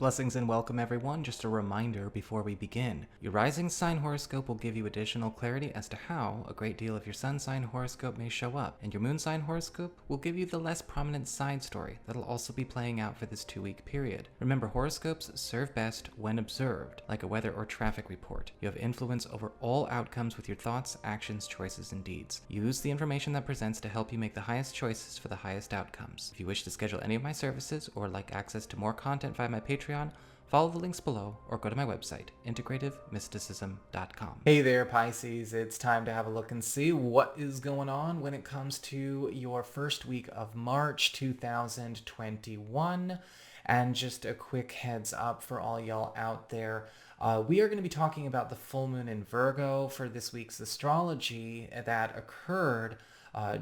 Blessings and welcome everyone. Just a reminder before we begin. Your rising sign horoscope will give you additional clarity as to how a great deal of your sun sign horoscope may show up, and your moon sign horoscope will give you the less prominent side story that'll also be playing out for this 2-week period. Remember, horoscopes serve best when observed, like a weather or traffic report. You have influence over all outcomes with your thoughts, actions, choices, and deeds. Use the information that presents to help you make the highest choices for the highest outcomes. If you wish to schedule any of my services or like access to more content via my Patreon, follow the links below or go to my website, integrativemysticism.com. Hey there, Pisces. It's time to have a look and see what is going on when it comes to your first week of March 2021. And just a quick heads up for all y'all out there. We are going to be talking about the full moon in Virgo for this week's astrology that occurred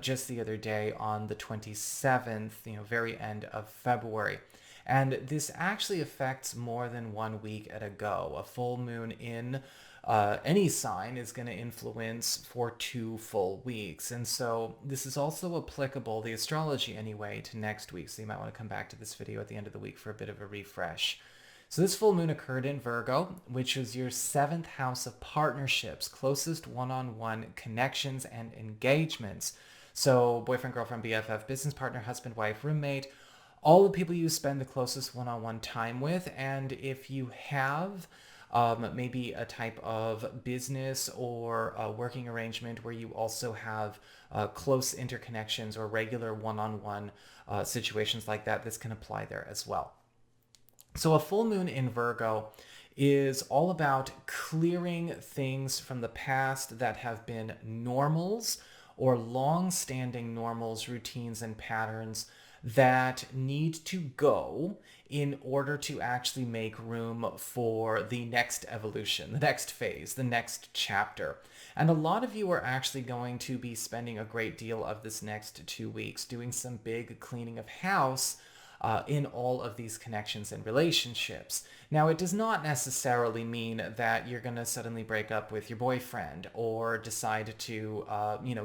just the other day on the 27th, very end of February. And this actually affects more than 1 week at a go. A full moon in any sign is going to influence for 2 full weeks. And so this is also applicable, the astrology anyway, to next week. So you might want to come back to this video at the end of the week for a bit of a refresh. So this full moon occurred in Virgo, which is your 7th house of partnerships, closest one-on-one connections and engagements. So boyfriend, girlfriend, BFF, business partner, husband, wife, roommate, all the people you spend the closest one-on-one time with. And if you have maybe a type of business or a working arrangement where you also have close interconnections or regular one-on-one situations like that, this can apply there as well. So a full moon in Virgo is all about clearing things from the past that have been normals or long-standing normals, routines, and patterns that need to go in order to actually make room for the next evolution, the next phase, the next chapter. And a lot of you are actually going to be spending a great deal of this next 2 weeks doing some big cleaning of house in all of these connections and relationships. Now, it does not necessarily mean that you're going to suddenly break up with your boyfriend or decide to,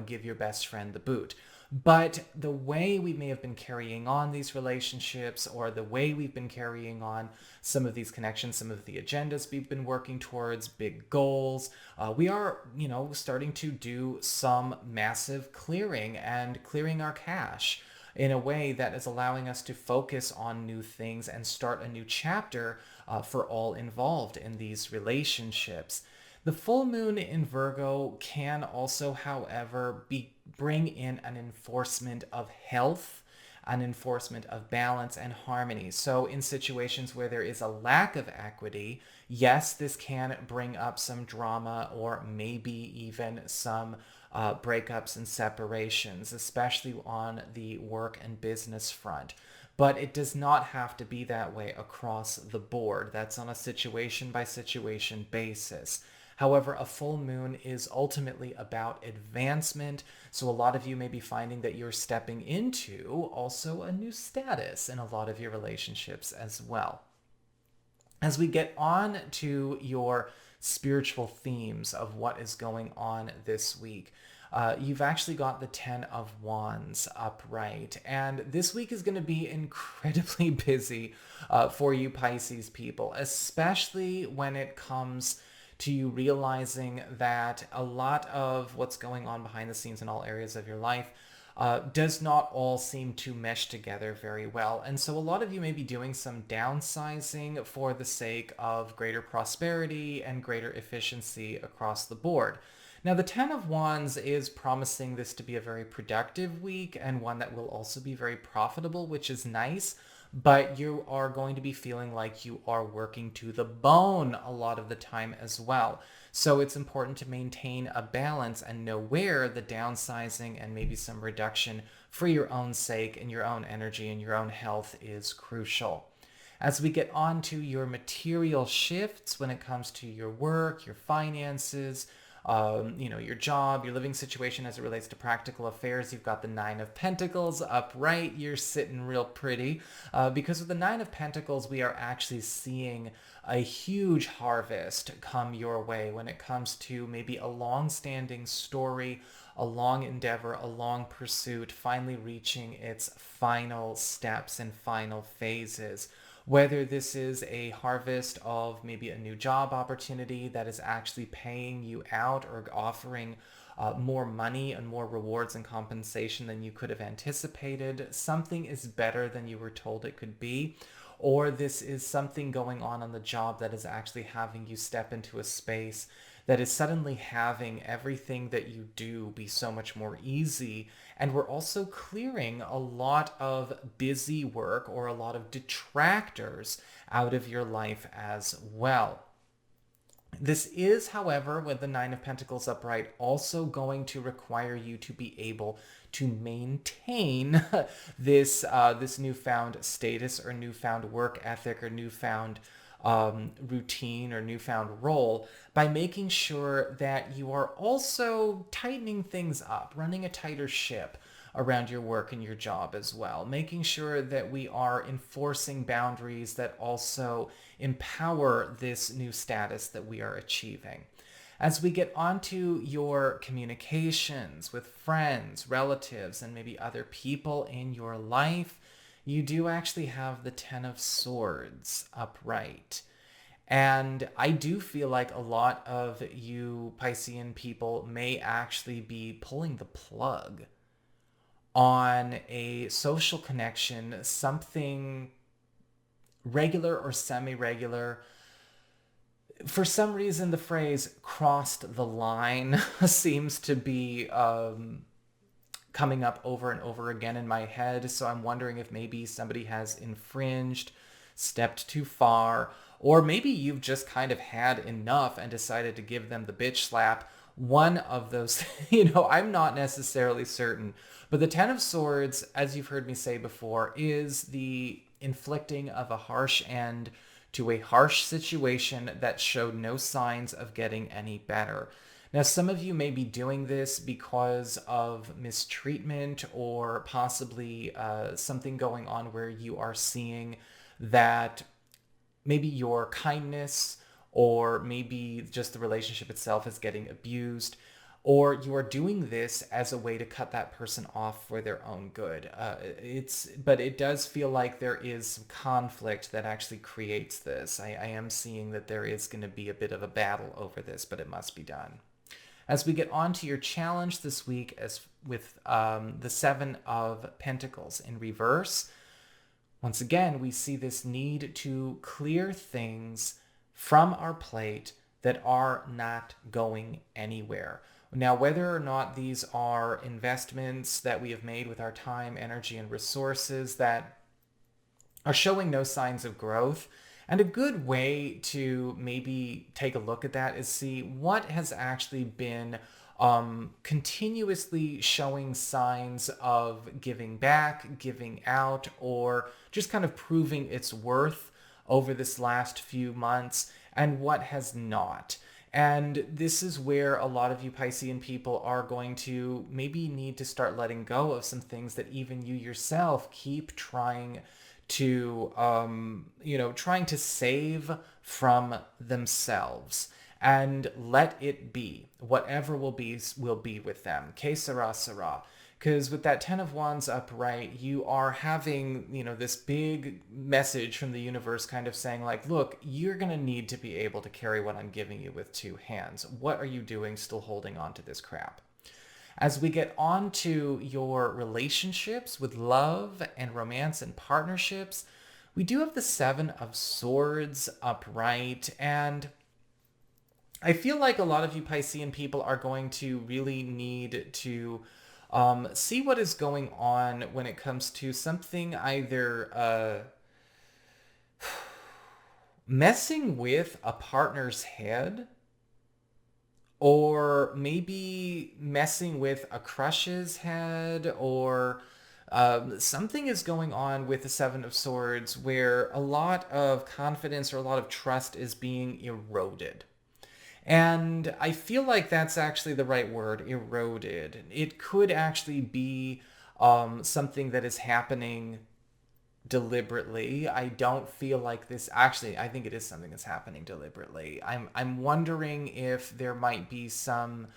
give your best friend the boot. But the way we may have been carrying on these relationships, or the way we've been carrying on some of these connections, some of the agendas we've been working towards, big goals, we are, starting to do some massive clearing and clearing our cache in a way that is allowing us to focus on new things and start a new chapter for all involved in these relationships. The full moon in Virgo can also, however, bring in an enforcement of health, an enforcement of balance and harmony. So in situations where there is a lack of equity, yes, this can bring up some drama or maybe even some breakups and separations, especially on the work and business front. But it does not have to be that way across the board. That's on a situation-by-situation basis. However, a full moon is ultimately about advancement, so a lot of you may be finding that you're stepping into also a new status in a lot of your relationships as well. As we get on to your spiritual themes of what is going on this week, you've actually got the 10 of Wands upright. And this week is going to be incredibly busy for you Pisces people, especially when it comes to you realizing that a lot of what's going on behind the scenes in all areas of your life does not all seem to mesh together very well. And so a lot of you may be doing some downsizing for the sake of greater prosperity and greater efficiency across the board. Now, the 10 of Wands is promising this to be a very productive week and one that will also be very profitable, which is nice. But you are going to be feeling like you are working to the bone a lot of the time as well. So it's important to maintain a balance and know where the downsizing and maybe some reduction for your own sake and your own energy and your own health is crucial. As we get on to your material shifts when it comes to your work, your finances, your job, your living situation as it relates to practical affairs, you've got the 9 of Pentacles upright. You're sitting real pretty because with the 9 of Pentacles, we are actually seeing a huge harvest come your way when it comes to maybe a long-standing story, a long endeavor, a long pursuit, finally reaching its final steps and final phases. whether this is a harvest of maybe a new job opportunity that is actually paying you out or offering more money and more rewards and compensation than you could have anticipated. Something is better than you were told it could be. Or this is something going on the job that is actually having you step into a space that is suddenly having everything that you do be so much more easy. And we're also clearing a lot of busy work or a lot of detractors out of your life as well. This is, however, with the Nine of Pentacles upright, also going to require you to be able to maintain this newfound status or newfound work ethic or newfound routine or newfound role by making sure that you are also tightening things up, running a tighter ship around your work and your job as well, making sure that we are enforcing boundaries that also empower this new status that we are achieving. As we get onto your communications with friends, relatives, and maybe other people in your life, you do actually have the Ten of Swords upright. And I do feel like a lot of you Piscean people may actually be pulling the plug on a social connection, something regular or semi-regular. For some reason, the phrase crossed the line seems to be coming up over and over again in my head. So I'm wondering if maybe somebody has infringed, stepped too far, or maybe you've just kind of had enough and decided to give them the bitch slap. One of those, I'm not necessarily certain. But the Ten of Swords, as you've heard me say before, is the inflicting of a harsh end to a harsh situation that showed no signs of getting any better. Now, some of you may be doing this because of mistreatment or possibly something going on where you are seeing that maybe your kindness or maybe just the relationship itself is getting abused, or you are doing this as a way to cut that person off for their own good. But it does feel like there is some conflict that actually creates this. I am seeing that there is going to be a bit of a battle over this, but it must be done. As we get on to your challenge this week, as with the Seven of Pentacles in reverse, once again, we see this need to clear things from our plate that are not going anywhere. Now, whether or not these are investments that we have made with our time, energy, and resources that are showing no signs of growth, and a good way to maybe take a look at that is see what has actually been continuously showing signs of giving back, giving out, or just kind of proving its worth over this last few months, and what has not. And this is where a lot of you Piscean people are going to maybe need to start letting go of some things that even you yourself keep trying to, trying to save from themselves. And let it be. Whatever will be with them. Que sera, sera. Because with that Ten of Wands upright, you are having, this big message from the universe kind of saying like, look, you're going to need to be able to carry what I'm giving you with two hands. What are you doing still holding on to this crap? As we get on to your relationships with love and romance and partnerships, we do have the Seven of Swords upright, and I feel like a lot of you Piscean people are going to really need to see what is going on when it comes to something either messing with a partner's head, or maybe messing with a crush's head, or something is going on with the Seven of Swords where a lot of confidence or a lot of trust is being eroded. And I feel like that's actually the right word, eroded. It could actually be something that is happening deliberately. I don't feel like this, actually, I think it is something that's happening deliberately. I'm wondering if there might be some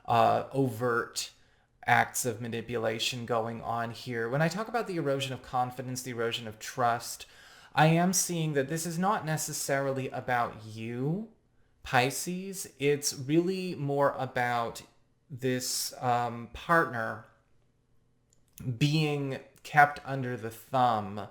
overt acts of manipulation going on here. When I talk about the erosion of confidence, the erosion of trust, I am seeing that this is not necessarily about you, Pisces. It's really more about this partner being kept under the thumb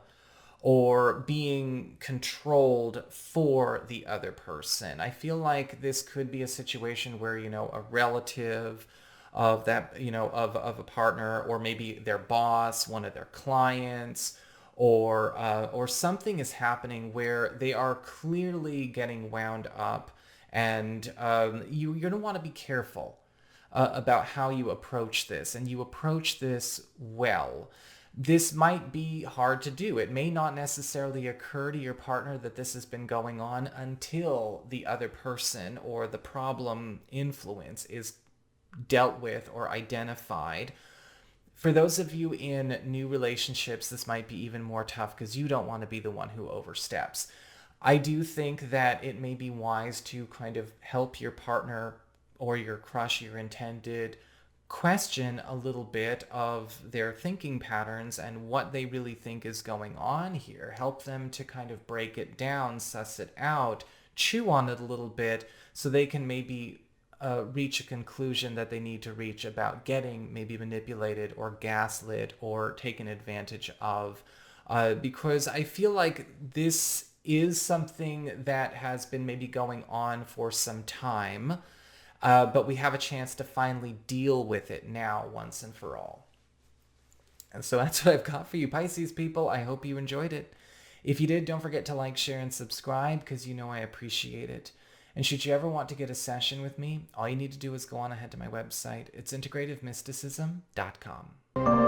or being controlled for the other person. I feel like this could be a situation where, a relative of that, of a partner, or maybe their boss, one of their clients, or something is happening where they are clearly getting wound up, and you're going to want to be careful about how you approach this, and you approach this well. This might be hard to do. It may not necessarily occur to your partner that this has been going on until the other person or the problem influence is dealt with or identified. For those of you in new relationships, this might be even more tough because you don't want to be the one who oversteps. I do think that it may be wise to kind of help your partner or your crush, your intended, question a little bit of their thinking patterns and what they really think is going on here. Help them to kind of break it down, suss it out, chew on it a little bit so they can maybe reach a conclusion that they need to reach about getting maybe manipulated or gaslit or taken advantage of. Because I feel like this is something that has been maybe going on for some time. But we have a chance to finally deal with it now, once and for all. And so that's what I've got for you, Pisces people. I hope you enjoyed it. If you did, don't forget to like, share, and subscribe because I appreciate it. And should you ever want to get a session with me, all you need to do is go on ahead to my website. It's integrativemysticism.com.